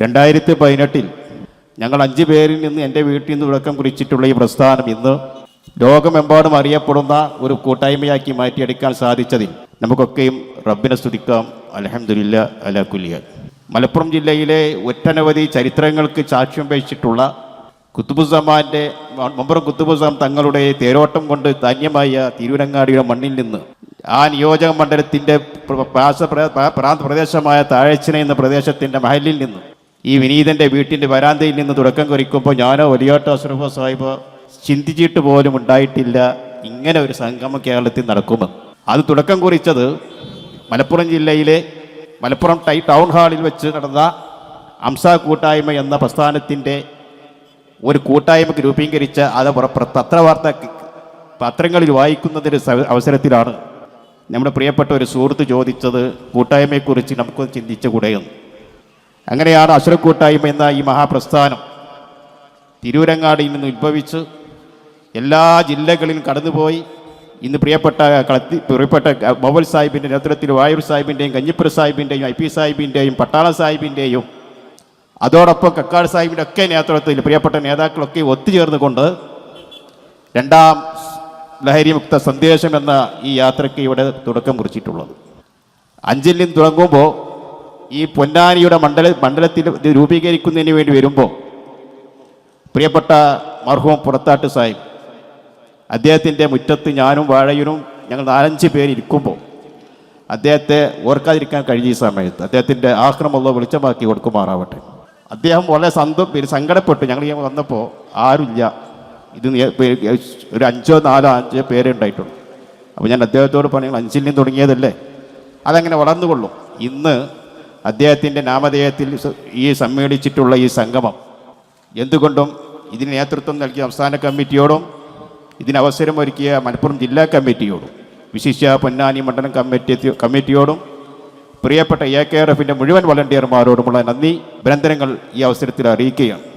2018 ഞങ്ങൾ 5 പേരിൽ നിന്ന് എൻ്റെ വീട്ടിൽ നിന്ന് തുടക്കം കുറിച്ചിട്ടുള്ള ഈ പ്രസ്ഥാനം ഇന്ന് ലോകമെമ്പാടും അറിയപ്പെടുന്ന ഒരു കൂട്ടായ്മയാക്കി മാറ്റിയെടുക്കാൻ സാധിച്ചതിൽ നമുക്കൊക്കെയും റബ്ബിനെ സ്തുതിക്കാം. അൽഹംദുലില്ലാ അലാ കുല്ലി ഹാൽ. മലപ്പുറം ജില്ലയിലെ ഒട്ടനവധി ചരിത്രങ്ങൾക്ക് സാക്ഷ്യം വഹിച്ചിട്ടുള്ള കുത്തുബുസ്സമാൻ്റെ മമ്പുറം കുത്തുബുസ്സാം തങ്ങളുടെ തേരോട്ടം കൊണ്ട് ധന്യമായ തിരൂരങ്ങാടിയുടെ മണ്ണിൽ നിന്ന് ആ നിയോജക മണ്ഡലത്തിൻ്റെ പ്രാന്തപ്രദേശമായ താഴച്ചിന എന്ന പ്രദേശത്തിൻ്റെ മഹലിൽ നിന്ന് ഈ വിനീതൻ്റെ വീട്ടിൻ്റെ വരാന്തയിൽ നിന്ന് തുടക്കം കുറിക്കുമ്പോൾ ഞാനോ വലിയോട്ട അസ്രഫ സാഹിബ് ചിന്തിച്ചിട്ട് പോലും ഉണ്ടായിട്ടില്ല ഇങ്ങനെ ഒരു സംഗമം കേരളത്തിൽ നടക്കുമെന്ന്. അത് തുടക്കം കുറിച്ചത് മലപ്പുറം ജില്ലയിലെ മലപ്പുറം ടൗൺ ഹാളിൽ വെച്ച് നടന്ന അംസ കൂട്ടായ്മ എന്ന പ്രസ്ഥാനത്തിൻ്റെ ഒരു കൂട്ടായ്മയ്ക്ക് രൂപീകരിച്ച അത് പത്രങ്ങളിൽ വായിക്കുന്നതിൻ്റെ അവസരത്തിലാണ് നമ്മുടെ പ്രിയപ്പെട്ട ഒരു സുഹൃത്ത് ചോദിച്ചത് കൂട്ടായ്മയെക്കുറിച്ച് നമുക്കൊന്ന് ചിന്തിച്ച കൂടെയെന്ന്. അങ്ങനെയാണ് അഷ്റഫ് കൂട്ടായ്മ എന്ന ഈ മഹാപ്രസ്ഥാനം തിരൂരങ്ങാടിയിൽ നിന്ന് ഉത്ഭവിച്ച് എല്ലാ ജില്ലകളിലും കടന്നുപോയി ഇന്ന് പ്രിയപ്പെട്ട മൊബൈൽ സാഹിബിൻ്റെ നേതൃത്വത്തിൽ വായൂർ സാഹിബിൻ്റെയും കഞ്ഞിപ്പുര സാഹിബിൻ്റെയും IP സാഹിബിൻ്റെയും പട്ടാള സാഹിബിൻ്റെയും അതോടൊപ്പം കക്കാട് സാഹിബിൻ്റെ ഒക്കെ നേതൃത്വത്തിൽ പ്രിയപ്പെട്ട നേതാക്കളൊക്കെ ഒത്തുചേർന്നുകൊണ്ട് രണ്ടാം ലഹരിമുക്ത സന്ദേശം എന്ന ഈ യാത്രയ്ക്ക് ഇവിടെ തുടക്കം കുറിച്ചിട്ടുള്ളത്. 5 നിന്ന് തുടങ്ങുമ്പോൾ ഈ പൊന്നാനിയുടെ മണ്ഡലത്തിൽ രൂപീകരിക്കുന്നതിന് വേണ്ടി വരുമ്പോൾ പ്രിയപ്പെട്ട മർഹൂം പുറത്താട്ട് സാഹിബ് അദ്ദേഹത്തിൻ്റെ മുറ്റത്ത് ഞാനും വാഴയൂരും ഞങ്ങൾ 4-5 പേര് ഇരിക്കുമ്പോൾ അദ്ദേഹത്തെ ഓർക്കാതിരിക്കാൻ കഴിഞ്ഞ ഈ സമയത്ത് അദ്ദേഹത്തിൻ്റെ ആക്രമമുള്ള വെളിച്ചമാക്കി കൊടുക്കുമാറാവട്ടെ. അദ്ദേഹം വളരെ സങ്കടപ്പെട്ടു. ഞങ്ങൾ വന്നപ്പോൾ ആരുമില്ല, ഇത് ഒരു 5-4-5 പേരേ ഉണ്ടായിട്ടുള്ളൂ. അപ്പോൾ ഞാൻ അദ്ദേഹത്തോട് പറഞ്ഞു 5 നിന്ന് തുടങ്ങിയതല്ലേ, അതങ്ങനെ വളർന്നുകൊള്ളും. ഇന്ന് അദ്ദേഹത്തിൻ്റെ നാമധേയത്തിൽ ഈ സമ്മേളിച്ചിട്ടുള്ള ഈ സംഗമം എന്തുകൊണ്ടും ഇതിന് നേതൃത്വം നൽകിയ സംസ്ഥാന കമ്മിറ്റിയോടും ഇതിനവസരമൊരുക്കിയ മലപ്പുറം ജില്ലാ കമ്മിറ്റിയോടും വിശിഷ്യ പൊന്നാനി മണ്ഡലം കമ്മിറ്റിയോടും പ്രിയപ്പെട്ട AKRF മുഴുവൻ വളണ്ടിയർമാരോടുമുള്ള നന്ദി അഭിനന്ദനങ്ങൾ ഈ അവസരത്തിൽ അറിയിക്കുകയാണ്.